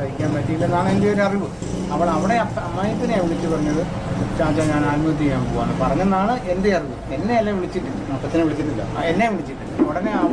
സഹിക്കാൻ പറ്റിയില്ലെന്നാണ് എൻ്റെ ഒരു അറിവ്. അവൾ അവിടെ അമ്മായിപ്പനെയാണ് വിളിച്ച് പറഞ്ഞത്, ചാച്ചാ ഞാൻ ആത്മഹത്യ ചെയ്യാൻ പോവാന്ന് പറഞ്ഞെന്നാണ് എൻ്റെ അറിവ്. എന്നെ അല്ലേ വിളിച്ചിട്ടില്ല, അപ്പച്ചനെ വിളിച്ചിട്ടില്ല, എന്നെ വിളിച്ചിട്ടില്ല. ഉടനെ ആ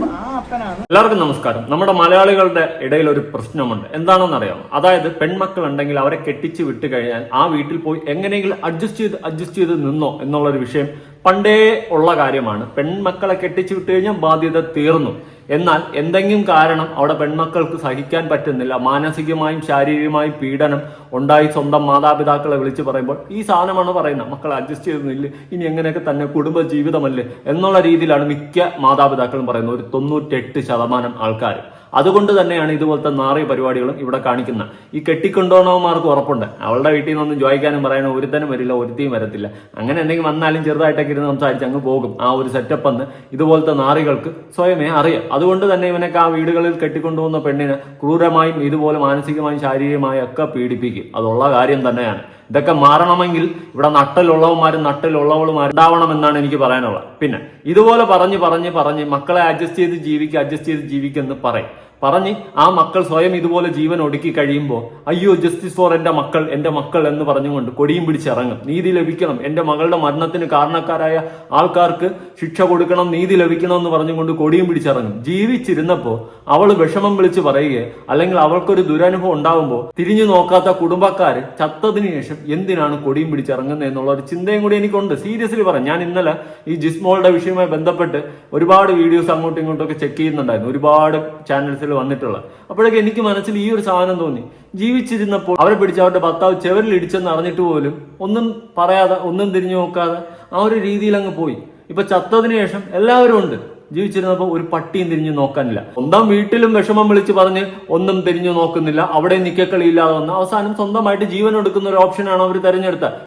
അപ്പനാണ്. എല്ലാവർക്കും നമസ്കാരം. നമ്മുടെ മലയാളികളുടെ ഇടയിൽ ഒരു പ്രശ്നമുണ്ട്. എന്താണെന്ന് അറിയാമോ? അതായത് പെൺമക്കൾ ഉണ്ടെങ്കിൽ അവരെ കെട്ടിച്ച് വിട്ട് കഴിഞ്ഞാൽ ആ വീട്ടിൽ പോയി എങ്ങനെയെങ്കിലും അഡ്ജസ്റ്റ് ചെയ്ത് നിന്നോ എന്നുള്ളൊരു വിഷയം പണ്ടേ ഉള്ള കാര്യമാണ്. പെൺമക്കളെ കെട്ടിച്ചു വിട്ട് കഴിഞ്ഞാൽ ബാധ്യത തീർന്നു. എന്നാൽ എന്തെങ്കിലും കാരണം അവിടെ പെൺമക്കൾക്ക് സഹിക്കാൻ പറ്റുന്നില്ല, മാനസികമായും ശാരീരികമായും പീഡനം ഉണ്ടായി സ്വന്തം മാതാപിതാക്കളെ വിളിച്ച് പറയുമ്പോൾ ഈ സാധനമാണ് പറയുന്നത്, മക്കളെ അഡ്ജസ്റ്റ് ചെയ്തില്ല, ഇനി എങ്ങനെയൊക്കെ തന്നെ കുടുംബ ജീവിതമല്ലേ എന്നുള്ള രീതിയിലാണ് മിക്ക മാതാപിതാക്കളും പറയുന്നത്, ഒരു 98% ആൾക്കാർ. അതുകൊണ്ട് തന്നെയാണ് ഇതുപോലത്തെ നാറിയ പരിപാടികളും ഇവിടെ കാണിക്കുന്നത്. ഈ കെട്ടിക്കൊണ്ടുപോകുന്നവന്മാർക്ക് ഉറപ്പുണ്ട് അവളുടെ വീട്ടിൽ നിന്നൊന്നും ചോദിക്കാനും പറയാനും ഒരുത്തനും വരില്ല, ഒരുത്തിയും വരത്തില്ല. അങ്ങനെ എന്തെങ്കിലും വന്നാലും ചെറുതായിട്ടൊക്കെ ഇരുന്ന് സംസാരിച്ച് അങ്ങ് പോകും. ആ ഒരു സെറ്റപ്പ് എന്ന് ഇതുപോലത്തെ നാറികൾക്ക് സ്വയമേ അറിയാം. അതുകൊണ്ട് തന്നെ ഇവനൊക്കെ ആ വീടുകളിൽ കെട്ടിക്കൊണ്ടുപോകുന്ന പെണ്ണിനെ ക്രൂരമായും ഇതുപോലെ മാനസികമായും ശാരീരികമായും ഒക്കെ പീഡിപ്പിക്കും. അതുള്ള കാര്യം തന്നെയാണ്. ഇതൊക്കെ മാറണമെങ്കിൽ ഇവിടെ നട്ടലുള്ളവന്മാരും നട്ടലുള്ളവളുമാരും ഉണ്ടാവണമെന്നാണ് എനിക്ക് പറയാനുള്ളത്. പിന്നെ ഇതുപോലെ പറഞ്ഞ് മക്കളെ അഡ്ജസ്റ്റ് ചെയ്ത് ജീവിക്കുമെന്ന് പറഞ്ഞ് ആ മക്കൾ സ്വയം ഇതുപോലെ ജീവൻ ഒടുക്കി കഴിയുമ്പോൾ അയ്യോ ജസ്റ്റിസ് ഫോർ എൻ്റെ മക്കൾ എന്ന് പറഞ്ഞുകൊണ്ട് കൊടിയും പിടിച്ചിറങ്ങും. നീതി ലഭിക്കണം, എൻ്റെ മകളുടെ മരണത്തിന് കാരണക്കാരായ ആൾക്കാർക്ക് ശിക്ഷ കൊടുക്കണം, നീതി ലഭിക്കണം എന്ന് പറഞ്ഞുകൊണ്ട് കൊടിയും പിടിച്ചിറങ്ങും. ജീവിച്ചിരുന്നപ്പോൾ അവൾ വിഷമം വിളിച്ച് പറയുകയോ അല്ലെങ്കിൽ അവൾക്കൊരു ദുരനുഭവം ഉണ്ടാകുമ്പോൾ തിരിഞ്ഞു നോക്കാത്ത കുടുംബക്കാര് ചത്തതിന് ശേഷം എന്തിനാണ് കൊടിയും പിടിച്ചിറങ്ങുന്നത് എന്നുള്ള ഒരു ചിന്തയും കൂടി എനിക്കുണ്ട്. സീരിയസ്ലി പറയാം, ഞാൻ ഇന്നലെ ഈ ജിസ്മോളുടെ വിഷയവുമായി ബന്ധപ്പെട്ട് ഒരുപാട് വീഡിയോസ് അങ്ങോട്ടും ഇങ്ങോട്ടൊക്കെ ചെക്ക് ചെയ്യുന്നുണ്ടായിരുന്നു, ഒരുപാട് ചാനൽസിൽ വന്നിട്ടുള്ള. അപ്പോഴൊക്കെ എനിക്ക് മനസ്സിൽ ഈ ഒരു സാധനം തോന്നി, ജീവിച്ചിരുന്നപ്പോൾ അവരെ പിടിച്ച് അവരുടെ ഭർത്താവ് ചെവരിൽ ഇടിച്ചെന്ന് അറിഞ്ഞിട്ട് പോലും ഒന്നും പറയാതെ ഒന്നും തിരിഞ്ഞു നോക്കാതെ ആ ഒരു രീതിയിൽ അങ്ങ് പോയി. ഇപ്പൊ ചത്തതിന് ശേഷം എല്ലാവരും ഉണ്ട്, ജീവിച്ചിരുന്നപ്പോൾ ഒരു പട്ടിയും തിരിഞ്ഞു നോക്കാനില്ല. സ്വന്തം വീട്ടിലും വിഷമം വിളിച്ച് പറഞ്ഞ് ഒന്നും തിരിഞ്ഞു നോക്കുന്നില്ല, അവിടെ നിക്കക്കളിയില്ലാതെ വന്ന് അവസാനം സ്വന്തമായിട്ട് ജീവൻ എടുക്കുന്ന ഒരു ഓപ്ഷനാണ് അവർ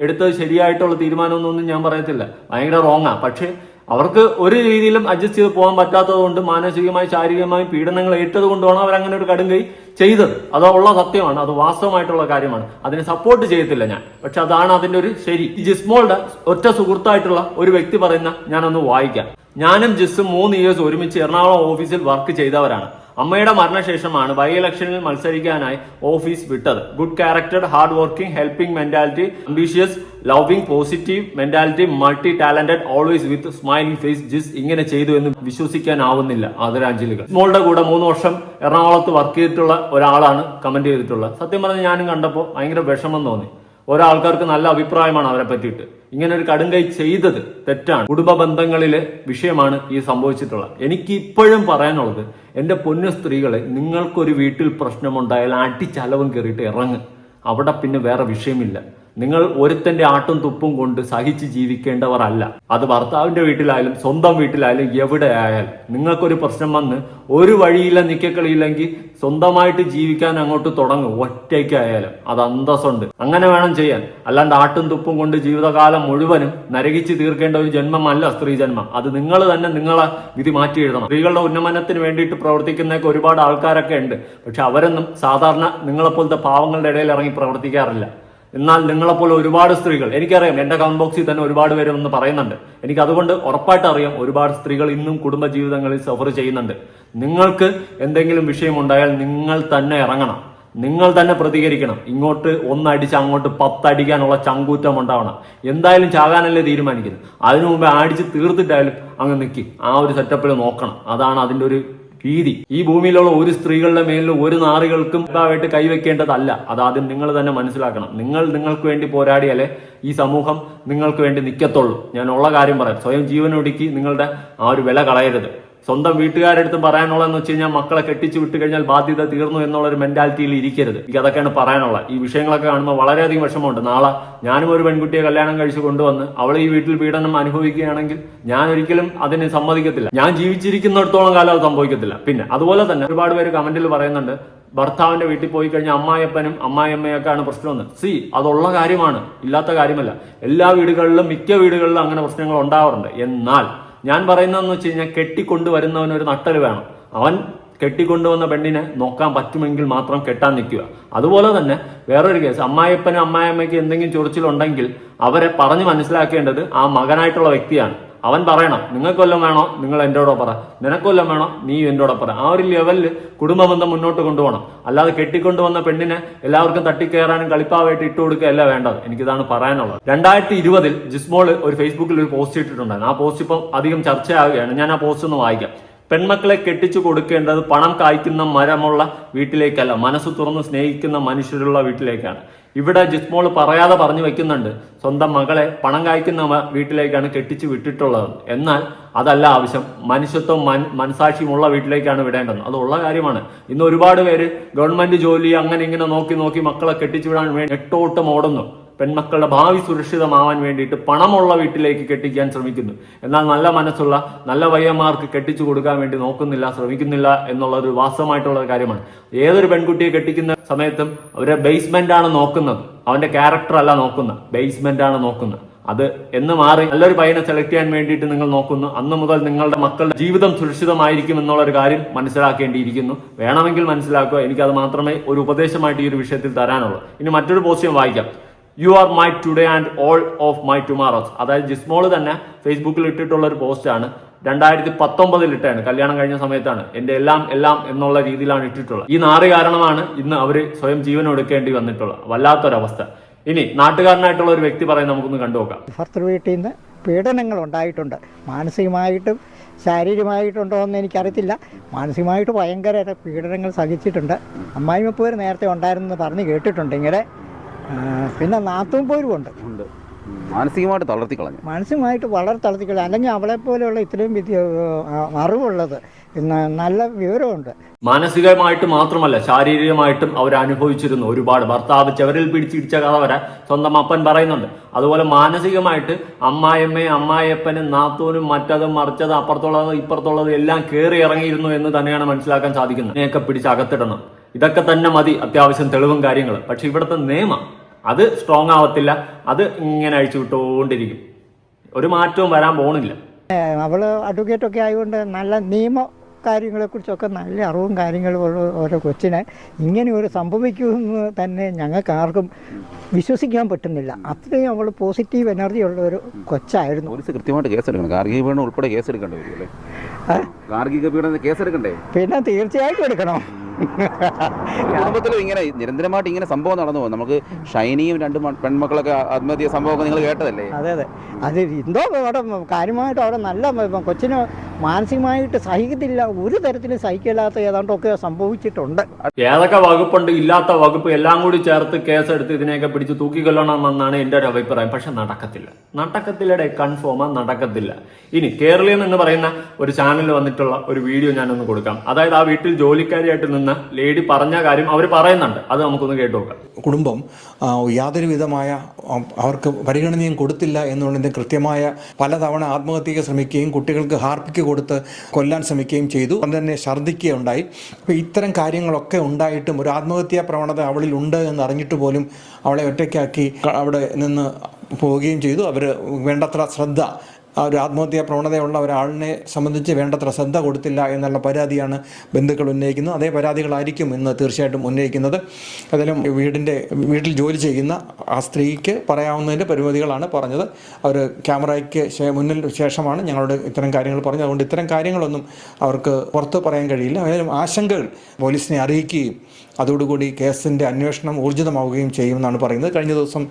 എടുത്തത് ശരിയായിട്ടുള്ള തീരുമാനമൊന്നും ഞാൻ പറയത്തില്ല, ഭയങ്കര റോങ്ങാ. പക്ഷേ അവർക്ക് ഒരു രീതിയിലും അഡ്ജസ്റ്റ് ചെയ്ത് പോകാൻ പറ്റാത്തത് കൊണ്ട് മാനസികമായി ശാരീരികമായി പീഡനങ്ങൾ ഏറ്റത് കൊണ്ടാണ് അവരങ്ങനെ ഒരു കടുംകൈ ചെയ്തത്. അത് ഉള്ള സത്യമാണ്, അത് വാസ്തവമായിട്ടുള്ള കാര്യമാണ്, അതിനെ സപ്പോർട്ട് ചെയ്യത്തില്ല ഞാൻ. പക്ഷെ അതാണ് അതിന്റെ ഒരു ശരി. ഈ ജിസ്മോളുടെ ഒറ്റ സുഹൃത്തായിട്ടുള്ള ഒരു വ്യക്തി പറയുന്ന ഞാനൊന്ന് വായിക്കാം. ഞാനും ജിസ്സും 3 ഇയേഴ്സ് ഒരുമിച്ച് എറണാകുളം ഓഫീസിൽ വർക്ക് ചെയ്തവരാണ്. അമ്മയുടെ മരണശേഷമാണ് ബൈ ഇലക്ഷനിൽ മത്സരിക്കാനായി ഓഫീസ് വിട്ടത്. Good character, hard working, helping mentality, ambitious, loving, positive mentality, multi talented, always with smiling face. ജിസ് ഇങ്ങനെ ചെയ്തു എന്ന് വിശ്വസിക്കാനാവുന്നില്ല. ആദരാഞ്ജലികൾ. മോളുടെ കൂടെ 3 വർഷം എറണാകുളത്ത് വർക്ക് ചെയ്തിട്ടുള്ള ഒരാളാണ് കമന്റ് ചെയ്തിട്ടുള്ളത്. സത്യം പറഞ്ഞ് ഞാനും കണ്ടപ്പോൾ ഭയങ്കര വിഷമം തോന്നി. ഓരോ ആൾക്കാർക്ക് നല്ല അഭിപ്രായമാണ് അവരെ പറ്റിയിട്ട്. ഇങ്ങനെ ഒരു കടുംകൈ ചെയ്തത് തെറ്റാണ്. കുടുംബ ബന്ധങ്ങളിലെ വിഷയമാണ് ഈ സംഭവിച്ചിട്ടുള്ളത്. എനിക്ക് ഇപ്പോഴും പറയാനുള്ളത്, എൻ്റെ പൊന്നു സ്ത്രീകളെ, നിങ്ങൾക്കൊരു വീട്ടിൽ പ്രശ്നമുണ്ടായാൽ അടിച്ചലവും കയറിയിട്ട് ഇറങ്ങ്. അവിടെ പിന്നെ വേറെ വിഷയമില്ല. നിങ്ങൾ ഒരുത്തന്റെ ആട്ടും തുപ്പും കൊണ്ട് സഹിച്ച് ജീവിക്കേണ്ടവർ അല്ല. അത് ഭർത്താവിന്റെ വീട്ടിലായാലും സ്വന്തം വീട്ടിലായാലും എവിടെ ആയാലും നിങ്ങൾക്കൊരു പ്രശ്നം വന്ന് ഒരു വഴിയില്ല നിക്കക്കളിയില്ലെങ്കിൽ സ്വന്തമായിട്ട് ജീവിക്കാൻ അങ്ങോട്ട് തുടങ്ങും. ഒറ്റയ്ക്കായാലും അത് അന്തസ്സുണ്ട്, അങ്ങനെ വേണം ചെയ്യാൻ. അല്ലാണ്ട് ആട്ടും തുപ്പും കൊണ്ട് ജീവിതകാലം മുഴുവനും നരകിച്ച് തീർക്കേണ്ട ഒരു ജന്മമല്ല സ്ത്രീ ജന്മം. അത് നിങ്ങൾ തന്നെ നിങ്ങളെ വിധി മാറ്റി എഴുതണം. സ്ത്രീകളുടെ ഉന്നമനത്തിന് വേണ്ടിയിട്ട് പ്രവർത്തിക്കുന്നതൊക്കെ ഒരുപാട് ആൾക്കാരൊക്കെ ഉണ്ട്. പക്ഷെ അവരൊന്നും സാധാരണ നിങ്ങളെപ്പോലത്തെ പാവങ്ങളുടെ ഇടയിൽ ഇറങ്ങി പ്രവർത്തിക്കാറില്ല. എന്നാൽ നിങ്ങളെപ്പോലെ ഒരുപാട് സ്ത്രീകൾ എനിക്കറിയാം, എന്റെ കമന്റ് ബോക്സിൽ തന്നെ ഒരുപാട് പേര് ഒന്ന് പറയുന്നുണ്ട്. എനിക്ക് അതുകൊണ്ട് ഉറപ്പായിട്ട് അറിയാം, ഒരുപാട് സ്ത്രീകൾ ഇന്നും കുടുംബ ജീവിതങ്ങളിൽ സഫർ ചെയ്യുന്നുണ്ട്. നിങ്ങൾക്ക് എന്തെങ്കിലും വിഷയമുണ്ടായാൽ നിങ്ങൾ തന്നെ ഇറങ്ങണം, നിങ്ങൾ തന്നെ പ്രതികരിക്കണം. ഇങ്ങോട്ട് ഒന്നടിച്ച് അങ്ങോട്ട് 10 അടിക്കാനുള്ള ചങ്കൂറ്റം ഉണ്ടാവണം. എന്തായാലും ചാകാനല്ലേ തീരുമാനിക്കുന്നത്, അതിനു മുമ്പേ അടിച്ച് തീർത്തിട്ടായാലും അങ്ങ് നിൽക്കി ആ ഒരു സെറ്റപ്പിൽ നോക്കണം. അതാണ് അതിന്റെ ഒരു രീതി. ഈ ഭൂമിയിലുള്ള ഒരു സ്ത്രീകളുടെ മേലിലും ഒരു നാറികൾക്കും ഇതായിട്ട് കൈവയ്ക്കേണ്ടതല്ല. അതാദ്യം നിങ്ങൾ തന്നെ മനസ്സിലാക്കണം. നിങ്ങൾക്ക് വേണ്ടി പോരാടിയാലേ ഈ സമൂഹം നിങ്ങൾക്ക് വേണ്ടി നിൽക്കത്തുള്ളൂ. ഞാൻ ഉള്ള കാര്യം പറയാം, സ്വയം ജീവനൊടുക്കി നിങ്ങളുടെ ആ ഒരു വില കളയരുത്. സ്വന്തം വീട്ടുകാരെടുത്ത് പറയാനുള്ളതെന്ന് വെച്ച് കഴിഞ്ഞാൽ മക്കളെ കെട്ടിച്ചു വിട്ട് കഴിഞ്ഞാൽ ബാധ്യത തീർന്നു എന്നുള്ളൊരു മെന്റാലിറ്റിയിൽ ഇരിക്കരുത്. എനിക്ക് അതൊക്കെയാണ് പറയാനുള്ളത്. ഈ വിഷയങ്ങളൊക്കെ കാണുമ്പോൾ വളരെയധികം വിഷമമുണ്ട്. നാളെ ഞാനും ഒരു പെൺകുട്ടിയെ കല്യാണം കഴിച്ച് കൊണ്ടുവന്ന് അവൾ ഈ വീട്ടിൽ പീഡനം അനുഭവിക്കുകയാണെങ്കിൽ ഞാൻ ഒരിക്കലും അതിന് സമ്മതിക്കത്തില്ല. ഞാൻ ജീവിച്ചിരിക്കുന്നിടത്തോളം കാലം അത് സംഭവിക്കത്തില്ല. പിന്നെ അതുപോലെ തന്നെ ഒരുപാട് പേര് കമന്റിൽ പറയുന്നുണ്ട്, ഭർത്താവിന്റെ വീട്ടിൽ പോയി കഴിഞ്ഞാൽ അമ്മായിയപ്പനും അമ്മായിയമ്മയൊക്കെയാണ് പ്രശ്നമെന്ന്. അതുള്ള കാര്യമാണ്, ഇല്ലാത്ത കാര്യമല്ല. എല്ലാ വീടുകളിലും മിക്ക വീടുകളിലും അങ്ങനെ പ്രശ്നങ്ങൾ ഉണ്ടാവാറുണ്ട്. എന്നാൽ ഞാൻ പറയുന്നതെന്ന് വെച്ച് കഴിഞ്ഞാൽ, കെട്ടിക്കൊണ്ടുവരുന്നവന് ഒരു നട്ടല് വേണം. അവൻ കെട്ടിക്കൊണ്ടുവന്ന പെണ്ണിനെ നോക്കാൻ പറ്റുമെങ്കിൽ മാത്രം കെട്ടാൻ നിൽക്കുക. അതുപോലെ തന്നെ വേറൊരു കേസ്, അമ്മായിയപ്പനും അമ്മായിയമ്മയ്ക്ക് എന്തെങ്കിലും ചൊറിച്ചിലുണ്ടെങ്കിൽ അവരെ പറഞ്ഞ് മനസ്സിലാക്കേണ്ടത് ആ മകനായിട്ടുള്ള വ്യക്തിയാണ്. അവൻ പറയണം നിങ്ങൾക്ക് കൊല്ലം വേണോ നിങ്ങൾ എന്നോടോ പറ, നിനക്ക് കൊല്ലം വേണോ നീ എന്നോടോ പറ. ആ ഒരു ലെവലിൽ കുടുംബ ബന്ധം മുന്നോട്ട് കൊണ്ടുപോകണം. അല്ലാതെ കെട്ടിക്കൊണ്ടുവന്ന പെണ്ണിനെ എല്ലാവർക്കും തട്ടിക്കയറാനും കളിപ്പാവായിട്ട് ഇട്ട് കൊടുക്കുകയല്ല വേണ്ടത്. എനിക്കിതാണ് പറയാനുള്ളത്. 2020 ജിസ്മോൾ ഒരു ഫേസ്ബുക്കിൽ ഒരു പോസ്റ്റ് ഇട്ടിട്ടുണ്ടായിരുന്നു. ആ പോസ്റ്റ് ഇപ്പം അധികം ചർച്ചയാവുകയാണ്. ഞാൻ ആ പോസ്റ്റ് ഒന്ന് വായിക്കാം. പെൺമക്കളെ കെട്ടിച്ചു കൊടുക്കേണ്ടത് പണം കായ്ക്കുന്ന മരമുള്ള വീട്ടിലേക്കല്ല, മനസ്സ് തുറന്ന് സ്നേഹിക്കുന്ന മനുഷ്യരുള്ള വീട്ടിലേക്കാണ്. ഇവിടെ ജിസ്മോൾ പറയാതെ പറഞ്ഞു വെക്കുന്നുണ്ട് സ്വന്തം മകളെ പണം കായ്ക്കുന്ന വീട്ടിലേക്കാണ് കെട്ടിച്ചു വിട്ടിട്ടുള്ളത്. എന്നാൽ അതല്ല ആവശ്യം, മനുഷ്യത്വം മനസാക്ഷിയുമുള്ള വീട്ടിലേക്കാണ് വിടേണ്ടത്. അതുള്ള കാര്യമാണ്. ഇന്ന് ഒരുപാട് പേര് ഗവൺമെന്റ് ജോലി അങ്ങനെ ഇങ്ങനെ നോക്കി നോക്കി മക്കളെ കെട്ടിച്ചു വിടാൻ വേണ്ടി നെട്ടോട്ടം ഓടുന്നു. പെൺമക്കളുടെ ഭാവി സുരക്ഷിതമാവാൻ വേണ്ടിയിട്ട് പണമുള്ള വീട്ടിലേക്ക് കെട്ടിക്കാൻ ശ്രമിക്കുന്നു. എന്നാൽ നല്ല മനസ്സുള്ള നല്ല പയ്യന്മാർക്ക് കെട്ടിച്ചു കൊടുക്കാൻ വേണ്ടി ശ്രമിക്കുന്നില്ല എന്നുള്ളത് വാസ്തവമായിട്ടുള്ള കാര്യമാണ്. ഏതൊരു പെൺകുട്ടിയെ കെട്ടിക്കുന്ന സമയത്തും അവരെ ബേസ്മെന്റ് ആണ് നോക്കുന്നത്, അവന്റെ ക്യാരക്ടർ അല്ല നോക്കുന്നത്, ബേസ്മെന്റ് ആണ് നോക്കുന്നത്. അത് എന്ന് മാറി നല്ലൊരു പയ്യനെ സെലക്ട് ചെയ്യാൻ വേണ്ടിയിട്ട് നിങ്ങൾ നോക്കുന്നു. അന്ന് മുതൽ നിങ്ങളുടെ മക്കളുടെ ജീവിതം സുരക്ഷിതമായിരിക്കും എന്നുള്ളൊരു കാര്യം മനസ്സിലാക്കേണ്ടിയിരിക്കുന്നു. വേണമെങ്കിൽ മനസ്സിലാക്കുക. എനിക്കത് മാത്രമേ ഒരു ഉപദേശമായിട്ട് ഈ ഒരു വിഷയത്തിൽ തരാനുള്ളൂ. ഇനി മറ്റൊരു പോസ്റ്റ് ഞാൻ വായിക്കാം. You are my today and all of my tomorrow's. അതായത് ജിസ്മോൾ തന്നെ ഫേസ്ബുക്കിൽ ഇട്ടിട്ടുള്ള ഒരു പോസ്റ്റാണ്. 2019 ഇട്ടാണ്, കല്യാണം കഴിഞ്ഞ സമയത്താണ്. എന്റെ എല്ലാം എല്ലാം എന്നുള്ള രീതിയിലാണ് ഇട്ടിട്ടുള്ളത്. ഈ നാറ് കാരണമാണ് ഇന്ന് അവര് സ്വയം ജീവൻ എടുക്കേണ്ടി വന്നിട്ടുള്ളത്. വല്ലാത്തൊരവസ്ഥ. ഇനി നാട്ടുകാരനായിട്ടുള്ള ഒരു വ്യക്തി പറയുന്നത് നമുക്കൊന്ന് കണ്ടുനോക്കാം. ഭർത്തൃ വീട്ടിൽ നിന്ന് പീഡനങ്ങൾ ഉണ്ടായിട്ടുണ്ട്. മാനസികമായിട്ടും ശാരീരികമായിട്ടുണ്ടോ എന്ന് എനിക്കറിയത്തില്ല. മാനസികമായിട്ട് ഭയങ്കര പീഡനങ്ങൾ സഹിച്ചിട്ടുണ്ട്. അമ്മായിമ്മപ്പോര് നേരത്തെ ഉണ്ടായിരുന്നെന്ന് പറഞ്ഞ് കേട്ടിട്ടുണ്ടെങ്കിൽ പിന്നെ നാത്തും പോരും ഉണ്ട്. മാനസികമായിട്ട് തളർത്തി കളഞ്ഞു. മാനസികമായിട്ട് വളരെ തളർത്തി കളഞ്ഞു. അല്ലെങ്കിൽ അവളെ പോലെയുള്ള ഇത്രയും അറിവുള്ളത്, നല്ല വിവരമുണ്ട്. മാനസികമായിട്ട് മാത്രമല്ല ശാരീരികമായിട്ടും അവർ അനുഭവിച്ചിരുന്നു ഒരുപാട്. ഭർത്താവ് ചെവരിൽ പിടിച്ചിടിച്ച കഥ വരെ സ്വന്തം അപ്പൻ പറയുന്നുണ്ട്. അതുപോലെ മാനസികമായിട്ട് അമ്മായിയമ്മയും അമ്മായിയപ്പനും നാത്തൂനും മറ്റതും മറിച്ചതും അപ്പുറത്തുള്ളത് ഇപ്പുറത്തുള്ളത് എല്ലാം കയറി ഇറങ്ങിയിരുന്നു എന്ന് തന്നെയാണ് മനസ്സിലാക്കാൻ സാധിക്കുന്നത്. ഇതിനെയൊക്കെ പിടിച്ച് അകത്തിടണം. ഇതൊക്കെ തന്നെ മതി അത്യാവശ്യം തെളിവും കാര്യങ്ങൾ. പക്ഷെ ഇവിടുത്തെ നിയമം അത് സ്ട്രോങ് ആവത്തില്ല. അത് ഇങ്ങനെ അഴിച്ചു വിട്ടുകൊണ്ടിരിക്കും. ഒരു മാറ്റവും വരാൻ പോകുന്നില്ല. അവൾ അഡ്വക്കേറ്റൊക്കെ ആയതുകൊണ്ട് നല്ല നിയമ കാര്യങ്ങളെക്കുറിച്ചൊക്കെ നല്ല അറിവും കാര്യങ്ങളും ഉള്ള ഓരോ കൊച്ചിനെ ഇങ്ങനെ ഒരു സംഭവിക്കുമെന്ന് തന്നെ ഞങ്ങൾക്ക് ആർക്കും വിശ്വസിക്കാൻ പറ്റുന്നില്ല. അത്രയും അവൾ പോസിറ്റീവ് എനർജി ഉള്ള ഒരു കൊച്ചായിരുന്നു. പോലീസ് കൃത്യമായിട്ട് കേസെടുക്കണം. ഗാർഹിക പീഡനം ഉൾപ്പെടെ കേസെടുക്കേണ്ടി വരും അല്ലേ? ഗാർഹിക പീഡനം കേസെടുക്കണ്ടേ? പിന്നെ തീർച്ചയായിട്ടും എടുക്കണം. കുടുംബത്തിലും ഇങ്ങനെ നിരന്തരമായിട്ട് ഇങ്ങനെ സംഭവം നടന്നു പോകും. നമുക്ക് ഷൈനിയും 2 പെൺമക്കളൊക്കെ ആത്മഹത്യ സംഭവമൊക്കെ നിങ്ങൾ കേട്ടതല്ലേ? അതെ അതെ. അത് എന്തോ അവിടെ കാര്യമായിട്ട് അവിടെ നല്ല കൊച്ചിന് മാനസികമായിട്ട് സഹിക്കത്തില്ല, ഒരു തരത്തിലും സഹിക്കില്ലാത്ത ഏതാണ്ടൊക്കെ സംഭവിച്ചിട്ടുണ്ട്. ഏതൊക്കെ വകുപ്പുണ്ട്, ഇല്ലാത്ത വകുപ്പ് എല്ലാം കൂടി ചേർത്ത് കേസെടുത്ത് ഇതിനെയൊക്കെ പിടിച്ച് തൂക്കിക്കൊല്ലണമെന്നാണ് എൻ്റെ ഒരു അഭിപ്രായം. പക്ഷെ നടക്കത്തില്ല, കൺഫേം നടക്കത്തില്ല. ഇനി കേരളീയം എന്ന് പറയുന്ന ഒരു ചാനലിൽ വന്നിട്ടുള്ള ഒരു വീഡിയോ ഞാനൊന്ന് കൊടുക്കാം. അതായത് ആ വീട്ടിൽ ജോലിക്കാരിയായിട്ട് നിന്ന ലേഡി പറഞ്ഞ കാര്യം അവർ പറയുന്നുണ്ട്. അത് നമുക്കൊന്ന് കേട്ടു നോക്കാം. കുടുംബം യാതൊരു വിധമായ അവർക്ക് പരിഗണനയും കൊടുത്തില്ല എന്നുള്ളതിൻ്റെ കൃത്യമായ പലതവണ ആത്മഹത്യയ്ക്ക് ശ്രമിക്കുകയും കുട്ടികൾക്ക് ഹാർപ്പിക്ക് കൊടുത്ത് കൊല്ലാൻ ശ്രമിക്കുകയും ചെയ്തു. അത് തന്നെ ഛർദ്ദിക്കുകയുണ്ടായി. അപ്പോൾ ഇത്തരം കാര്യങ്ങളൊക്കെ ഉണ്ടായിട്ടും ഒരു ആത്മഹത്യാ പ്രവണത അവളിൽ ഉണ്ട് എന്നറിഞ്ഞിട്ട് പോലും അവളെ ഒറ്റയ്ക്കാക്കി അവിടെ നിന്ന് പോവുകയും ചെയ്തു. അവർ വേണ്ടത്ര ശ്രദ്ധ, ഒരു ആത്മഹത്യാ പ്രവണതയുള്ള ഒരാളിനെ സംബന്ധിച്ച് വേണ്ടത്ര ശ്രദ്ധ കൊടുത്തില്ല എന്നുള്ള പരാതിയാണ് ബന്ധുക്കൾ ഉന്നയിക്കുന്നത്. അതേ പരാതികളായിരിക്കും ഇന്ന് തീർച്ചയായിട്ടും ഉന്നയിക്കുന്നത്. അതിലും വീട്ടിൽ ജോലി ചെയ്യുന്ന ആ സ്ത്രീക്ക് പറയാവുന്നതിൻ്റെ പരിമിതികളാണ് പറഞ്ഞത്. അവർ ക്യാമറയ്ക്ക് മുന്നിൽ ശേഷമാണ് ഞങ്ങളോട് ഇത്തരം കാര്യങ്ങൾ പറഞ്ഞത്. അതുകൊണ്ട് ഇത്തരം കാര്യങ്ങളൊന്നും അവർക്ക് പുറത്ത് പറയാൻ കഴിയില്ല. ഏതായാലും ആശങ്കകൾ പോലീസിനെ അറിയിക്കുകയും അതോടുകൂടി കേസിൻ്റെ അന്വേഷണം ഊർജിതമാവുകയും ചെയ്യുമെന്നാണ് പറയുന്നത്. കഴിഞ്ഞ ദിവസം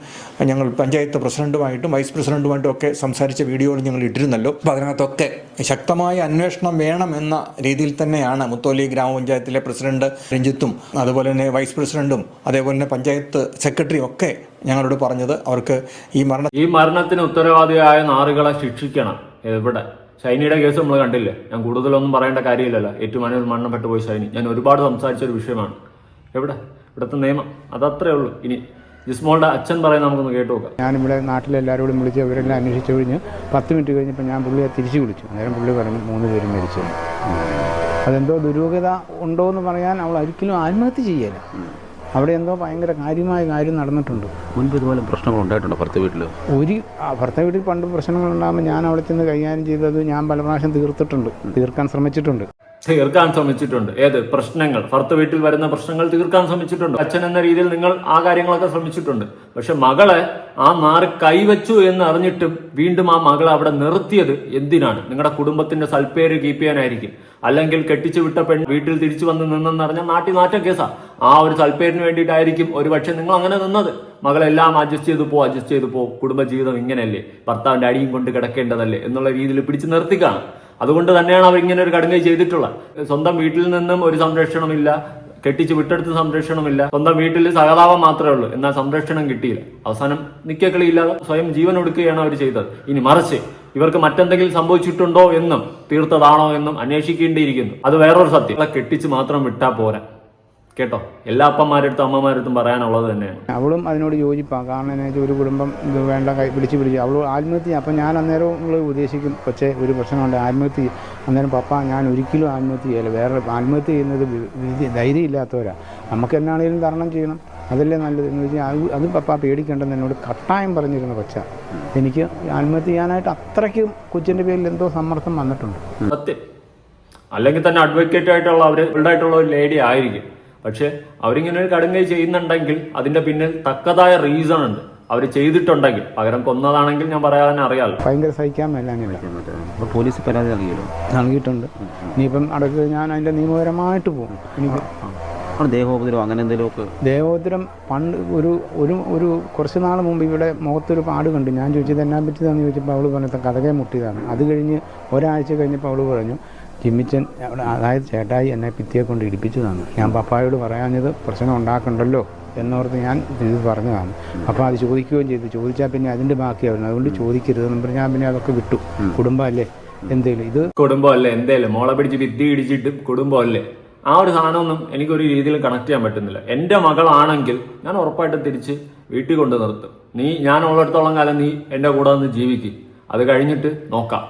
ഞങ്ങൾ പഞ്ചായത്ത് പ്രസിഡന്റുമായിട്ടും വൈസ് പ്രസിഡന്റുമായിട്ടും ഒക്കെ സംസാരിച്ച വീഡിയോകൾ ഞങ്ങൾ ഇട്ടിരുന്നല്ലോ. അപ്പോൾ അതിനകത്തൊക്കെ ശക്തമായ അന്വേഷണം വേണമെന്ന രീതിയിൽ തന്നെയാണ് മുത്തോലി ഗ്രാമപഞ്ചായത്തിലെ പ്രസിഡന്റ് രഞ്ജിത്തും അതുപോലെ തന്നെ വൈസ് പ്രസിഡന്റും അതേപോലെ തന്നെ പഞ്ചായത്ത് സെക്രട്ടറിയും ഒക്കെ ഞങ്ങളോട് പറഞ്ഞത്. അവർക്ക് ഈ മരണത്തിന് ഉത്തരവാദിയായ നാറുകളെ ശിക്ഷിക്കണം. എവിടെ ഷൈനിയുടെ കേസ് നമ്മൾ കണ്ടില്ലേ? ഞാൻ കൂടുതലൊന്നും പറയേണ്ട കാര്യമില്ലല്ലോ. ഏറ്റവും മരണപ്പെട്ടു പോയി ഷൈനി. ഞാൻ ഒരുപാട് സംസാരിച്ചൊരു വിഷയമാണ്. ഇവിടുത്തെ നിയമം അതത്രേ ഉള്ളൂ. ഇനി ജിസ്മോളുടെ അച്ഛൻ പറയുന്നത് നമുക്കൊന്ന് കേട്ടു നോക്കാം. ഞാനിവിടെ നാട്ടിലെല്ലാവരോടും വിളിച്ച് അവരെല്ലാം അന്വേഷിച്ച് കഴിഞ്ഞ് 10 മിനിറ്റ് കഴിഞ്ഞപ്പോൾ ഞാൻ പുള്ളിയെ തിരിച്ചു വിളിച്ചു. അന്നേരം പുള്ളി പറഞ്ഞു 3 പേരും മരിച്ചു. അതെന്തോ ദുരൂഹത ഉണ്ടോ എന്ന് പറയാൻ അവൾ ഒരിക്കലും ആത്മഹത്യ ചെയ്യല. അവിടെ എന്തോ ഭയങ്കര കാര്യമായ കാര്യം നടന്നിട്ടുണ്ട്. മുൻപ് ഇതുപോലെ പ്രശ്നങ്ങൾ ഉണ്ടായിട്ടുണ്ടോ ഭർത്തൃ വീട്ടിൽ? ഭർത്തൃ വീട്ടിൽ പണ്ട് പ്രശ്നങ്ങളുണ്ടാകുമ്പോൾ ഞാൻ അവിടെ ചെന്ന് കൈകാര്യം ചെയ്തത് ഞാൻ പല പ്രാവശ്യം തീർക്കാൻ ശ്രമിച്ചിട്ടുണ്ട്. തീർക്കാൻ ശ്രമിച്ചിട്ടുണ്ട്. ഏത് പ്രശ്നങ്ങൾ, ഭർത്ത വീട്ടിൽ വരുന്ന പ്രശ്നങ്ങൾ തീർക്കാൻ ശ്രമിച്ചിട്ടുണ്ട്. അച്ഛൻ എന്ന രീതിയിൽ നിങ്ങൾ ആ കാര്യങ്ങളൊക്കെ ശ്രമിച്ചിട്ടുണ്ട്. പക്ഷെ മകളെ ആ നാറ് കൈവച്ചു എന്ന് അറിഞ്ഞിട്ടും വീണ്ടും ആ മകളെ അവിടെ നിർത്തിയത് എന്തിനാണ്? നിങ്ങളുടെ കുടുംബത്തിന്റെ സൽപ്പേര് കീപ്പ് ചെയ്യാനായിരിക്കും. അല്ലെങ്കിൽ കെട്ടിച്ചു വിട്ട പെൺ വീട്ടിൽ തിരിച്ചു വന്ന് നിന്നെന്ന് പറഞ്ഞാൽ നാറ്റ കേസാ. ആ ഒരു സൽപ്പേരിന് വേണ്ടിയിട്ടായിരിക്കും ഒരുപക്ഷെ നിങ്ങൾ അങ്ങനെ നിന്നത്. മകളെല്ലാം അഡ്ജസ്റ്റ് ചെയ്തു പോ, കുടുംബജീവിതം ഇങ്ങനെയല്ലേ, ഭർത്താവിന്റെ അടിയും കൊണ്ട് കിടക്കേണ്ടതല്ലേ എന്നുള്ള രീതിയിൽ പിടിച്ചു നിർത്തിക്കാണ്. അതുകൊണ്ട് തന്നെയാണ് അവർ ഇങ്ങനെ ഒരു കടുങ്കൈ ചെയ്തിട്ടുള്ളത്. സ്വന്തം വീട്ടിൽ നിന്നും ഒരു സംരക്ഷണമില്ല, കെട്ടിച്ച് വിട്ടെടുത്ത് സംരക്ഷണമില്ല, സ്വന്തം വീട്ടിൽ സഹതാപം മാത്രമേ ഉള്ളൂ, എന്നാൽ സംരക്ഷണം കിട്ടിയില്ല. അവസാനം നിക്കക്കളിയില്ലാതെ സ്വയം ജീവൻ ഒടുക്കുകയാണ് അവർ ചെയ്തത്. ഇനി മറിച്ച് ഇവർക്ക് മറ്റെന്തെങ്കിലും സംഭവിച്ചിട്ടുണ്ടോ എന്നും തീർത്തതാണോ എന്നും അന്വേഷിക്കേണ്ടിയിരിക്കുന്നു. അത് വേറൊരു സത്യം. കെട്ടിച്ച് മാത്രം വിട്ടാ പോരാ കേട്ടോ. എല്ലാ അപ്പന്മാരടുത്തും അമ്മമാരടുത്തും പറയാനുള്ളത് തന്നെയാണ്. അവളും അതിനോട് യോജിപ്പാണ്. കാരണം എന്ന് വെച്ചാൽ ഒരു കുടുംബം ഇത് വേണ്ട പിടിച്ച് അവൾ ആത്മഹത്യ. അപ്പം ഞാൻ അന്നേരം നിങ്ങൾ ഉദ്ദേശിക്കും, കൊച്ചെ ഒരു പ്രശ്നമുണ്ട്, ആത്മഹത്യ. അന്നേരം പപ്പ ഞാൻ ഒരിക്കലും ആത്മഹത്യ ചെയ്യില്ല. വേറെ ആത്മഹത്യ ചെയ്യുന്നത് ധൈര്യം ഇല്ലാത്തവരാ. നമുക്ക് എന്നാണെങ്കിലും തരണം ചെയ്യണം, അതല്ലേ നല്ലത് എന്ന് വെച്ചാൽ അത് പപ്പ പേടിക്കേണ്ടെന്ന് എന്നോട് കട്ടായം പറഞ്ഞിരുന്ന കൊച്ച. എനിക്ക് ആത്മഹത്യ ചെയ്യാനായിട്ട് അത്രയ്ക്കും കൊച്ചിൻ്റെ പേരിൽ എന്തോ സമ്മർദ്ദം വന്നിട്ടുണ്ട്. സത്യം. അല്ലെങ്കിൽ തന്നെ അഡ്വക്കേറ്റ് ആയിട്ടുള്ള അവരുണ്ടായിട്ടുള്ള ഒരു ലേഡി ആയിരിക്കും. പക്ഷെ അവരിങ്ങനെ ഒരു കടുങ്കൈ ചെയ്യുന്നുണ്ടെങ്കിൽ അതിന്റെ പിന്നിൽ തക്കതായ റീസൺ ഉണ്ട്. അവർ ചെയ്തിട്ടുണ്ടെങ്കിൽ, പകരം കൊന്നതാണെങ്കിൽ ഞാൻ പറയാതെ അറിയാമല്ലോ. ഭയങ്കര സഹിക്കാൻ മേലാഞ്ഞില്ല. പോലീസ് പരാതി നൽകിയിട്ടുണ്ട്. ഇനിയിപ്പം അടക്ക് ഞാൻ അതിൻ്റെ നിയമപരമായിട്ട് പോകും. എനിക്ക് ദേഹോപദ്രവം അങ്ങനെ എന്തെങ്കിലുമൊക്കെ? ദേഹോപദ്രം പണ്ട് ഒരു കുറച്ച് നാൾ മുമ്പ് ഇവിടെ മുഖത്തൊരു പാട് കണ്ടു. ഞാൻ ചോദിച്ചത് എന്നാ പറ്റിയതാണെന്ന് ചോദിച്ചപ്പോൾ അവൾ പറഞ്ഞ കഥകെ മുട്ടിയതാണ്. അത് കഴിഞ്ഞ് ഒരാഴ്ച കഴിഞ്ഞപ്പോൾ അവൾ പറഞ്ഞു, ജിമ്മിച്ചൻ അതായത് ചേട്ടായി എന്നെ ഭിത്തിയെ കൊണ്ട് ഇടിപ്പിച്ചതാണ്. ഞാൻ പപ്പായോട് പറയാഞ്ഞത് പ്രശ്നം ഉണ്ടാക്കണ്ടല്ലോ എന്നോർത്ത് ഞാൻ ഇത് പറഞ്ഞതാണ്. അപ്പോൾ അത് ചോദിക്കുകയും ചെയ്തു. ചോദിച്ചാൽ പിന്നെ അതിൻ്റെ ബാക്കിയാവുന്നു. അതുകൊണ്ട് ചോദിക്കരുതെന്ന് പറഞ്ഞാൽ ഞാൻ പിന്നെ അതൊക്കെ വിട്ടു. കുടുംബമല്ലേ എന്തേലും, ഇത് കുടുംബമല്ലേ എന്തേലും, മോളെ പിടിച്ച് ഭിത്തി ഇടിച്ചിട്ട് കുടുംബമല്ലേ, ആ ഒരു സാധനമൊന്നും എനിക്കൊരു രീതിയിൽ കണക്ട് ചെയ്യാൻ പറ്റുന്നില്ല. എൻ്റെ മകളാണെങ്കിൽ ഞാൻ ഉറപ്പായിട്ടും തിരിച്ച് വീട്ടിൽ കൊണ്ട് നിർത്തും. ഞാൻ ഉള്ളിടത്തോളം കാലം നീ എൻ്റെ കൂടെ നിന്ന് ജീവിക്കും, അത് കഴിഞ്ഞിട്ട് നോക്കാം,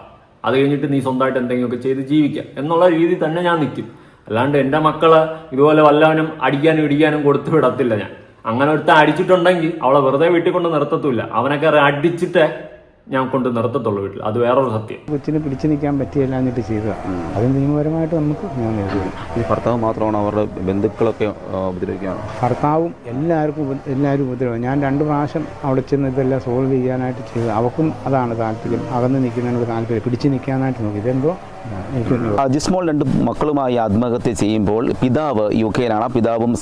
അത് കഴിഞ്ഞിട്ട് നീ സ്വന്തമായിട്ട് എന്തെങ്കിലുമൊക്കെ ചെയ്ത് ജീവിക്കാം എന്നുള്ള രീതി തന്നെ ഞാൻ നിൽക്കും. അല്ലാണ്ട് എൻ്റെ മക്കളെ ഇതുപോലെ വല്ലവനും അടിക്കാനും ഇടിക്കാനും കൊടുത്തു വിടത്തില്ല ഞാൻ. അങ്ങനെ ഒരുത്ത അടിച്ചിട്ടുണ്ടെങ്കിൽ അവളെ വെറുതെ വീട്ടിൽ കൊണ്ട് നിർത്തത്തില്ല. അവനൊക്കെ അടിച്ചിട്ടേ ഞാൻ കൊണ്ട് നിർത്തത്തുള്ളൂ വീട്ടിൽ. അത് വേറൊരു സത്യം. കൊച്ചിന് പിടിച്ചു നിൽക്കാൻ പറ്റിയല്ല എന്നിട്ട് ചെയ്തതാണ്. അത് നിയമപരമായിട്ട് നമുക്ക് ഞാൻ നേരിടും. ഈ ഭർത്താവ് മാത്രമാണ് അവരുടെ ബന്ധുക്കളൊക്കെ ഉപദ്രവിക്കുകയാണ്? ഭർത്താവും എല്ലാവരും ഉപദ്രവം. ഞാൻ 2 പ്രാവശ്യം അവിടെ ചെന്ന് ഇതെല്ലാം സോൾവ് ചെയ്യാനായിട്ട് ചെയ്തു. അവൾക്കും അതാണ് താല്പര്യം, അകന്ന് നിൽക്കുന്നതിനോട് താല്പര്യം, പിടിച്ചു നിൽക്കാനായിട്ട് നോക്കി. ഇതെന്തോ ജിസ്മോൾ 2 മക്കളുമായി ആത്മഹത്യ ചെയ്യുമ്പോൾ പിതാവ് UK പിതാവും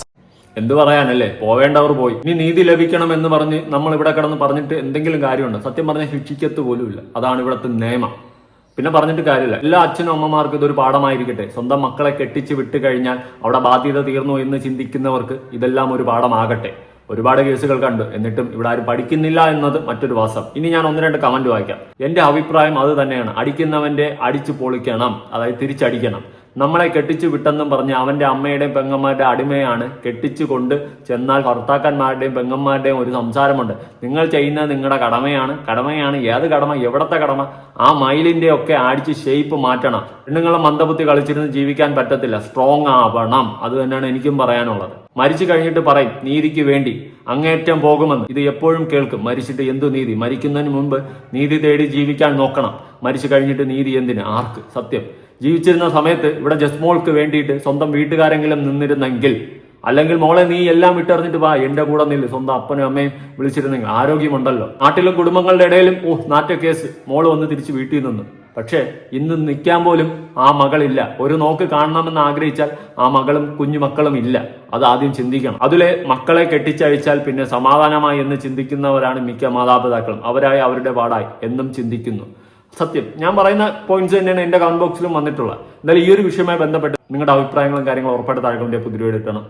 എന്ത് പറയാനല്ലേ, പോവേണ്ടവർ പോയി. ഇനി നീതി ലഭിക്കണം എന്ന് പറഞ്ഞ് നമ്മൾ ഇവിടെ കിടന്ന് പറഞ്ഞിട്ട് എന്തെങ്കിലും കാര്യമുണ്ട്? സത്യം പറഞ്ഞാൽ ശിക്ഷിക്കത്ത് പോലുമില്ല. അതാണ് ഇവിടുത്തെ നിയമം. പിന്നെ പറഞ്ഞിട്ട് കാര്യമില്ല. എല്ലാ അച്ഛനും അമ്മമാർക്കും ഇതൊരു പാഠമായിരിക്കട്ടെ. സ്വന്തം മക്കളെ കെട്ടിച്ച് വിട്ട് കഴിഞ്ഞാൽ അവിടെ ബാധ്യത തീർന്നു എന്ന് ചിന്തിക്കുന്നവർക്ക് ഇതെല്ലാം ഒരു പാഠമാകട്ടെ. ഒരുപാട് കേസുകൾ കണ്ടു, എന്നിട്ടും ഇവിടെ ആരും പഠിക്കുന്നില്ല എന്നത് മറ്റൊരു വാസം. ഇനി ഞാൻ 1-2 കമന്റ് വായിക്കാം. എന്റെ അഭിപ്രായം അത് തന്നെയാണ്. അടിക്കുന്നവന്റെ അടിച്ചു പൊളിക്കണം, അതായത് തിരിച്ചടിക്കണം. നമ്മളെ കെട്ടിച്ചു വിട്ടെന്നും പറഞ്ഞ് അവന്റെ അമ്മയുടെയും പെങ്ങന്മാരുടെ അടിമയാണ് കെട്ടിച്ചു കൊണ്ട് ചെന്നാൽ ഭർത്താക്കന്മാരുടെയും പെങ്ങന്മാരുടെയും ഒരു സംസാരമുണ്ട്. നിങ്ങൾ ചെയ്യുന്നത് നിങ്ങളുടെ കടമയാണ്. ഏത് കടമ, എവിടത്തെ കടമ? ആ മൈലിന്റെ ഒക്കെ അടിച്ച് ഷേപ്പ് മാറ്റണം. പെണ്ണുങ്ങളും മന്ദബുദ്ധി കളിച്ചിരുന്ന് ജീവിക്കാൻ പറ്റത്തില്ല. സ്ട്രോങ് ആവണം. അത് തന്നെയാണ് എനിക്കും പറയാനുള്ളത്. മരിച്ചു കഴിഞ്ഞിട്ട് പറയും നീതിക്ക് വേണ്ടി അങ്ങേറ്റം പോകുമെന്ന്. ഇത് എപ്പോഴും കേൾക്കും. മരിച്ചിട്ട് എന്തു നീതി? മരിക്കുന്നതിന് മുമ്പ് നീതി തേടി ജീവിക്കാൻ നോക്കണം. മരിച്ചു കഴിഞ്ഞിട്ട് നീതി എന്തിന്? ആർക്ക്? സത്യം. ജീവിച്ചിരുന്ന സമയത്ത് ഇവിടെ ജസ്മോൾക്ക് വേണ്ടിയിട്ട് സ്വന്തം വീട്ടുകാരെങ്കിലും നിന്നിരുന്നെങ്കിൽ, അല്ലെങ്കിൽ മോളെ നീ എല്ലാം വിട്ടെറിഞ്ഞിട്ട് വാ എന്റെ കൂടെ നില്ല്, സ്വന്തം അപ്പനും അമ്മയും വിളിച്ചിരുന്നെങ്കിൽ, ആരോഗ്യമുണ്ടല്ലോ. നാട്ടിലും കുടുംബങ്ങളുടെ ഇടയിലും നാറ്റ കേസ്, മോള് വന്ന് തിരിച്ച് വീട്ടിൽ നിന്ന്. പക്ഷേ ഇന്ന് നിൽക്കാൻ പോലും ആ മകളില്ല. ഒരു നോക്ക് കാണണമെന്ന് ആഗ്രഹിച്ചാൽ ആ മകളും കുഞ്ഞുമക്കളും ഇല്ല. അത് ആദ്യം ചിന്തിക്കണം. അതിലെ മക്കളെ കെട്ടിച്ചയച്ചാൽ പിന്നെ സമാധാനമായി എന്ന് ചിന്തിക്കുന്നവരാണ് മിക്ക മാതാപിതാക്കളും. അവരായി അവരുടെ പാടായി എന്നും ചിന്തിക്കുന്നു. സത്യം. ഞാൻ പറയുന്ന പോയിന്റ്സ് തന്നെയാണ് എന്റെ കമന്റ് ബോക്സിലും വന്നിട്ടുള്ളത്. എന്തായാലും ഈ ഒരു വിഷയവുമായി ബന്ധപ്പെട്ട് നിങ്ങളുടെ അഭിപ്രായങ്ങളും കാര്യങ്ങളും ഉറപ്പായിട്ട് താഴെ പുതിയ വീഡിയോ ഇടണം.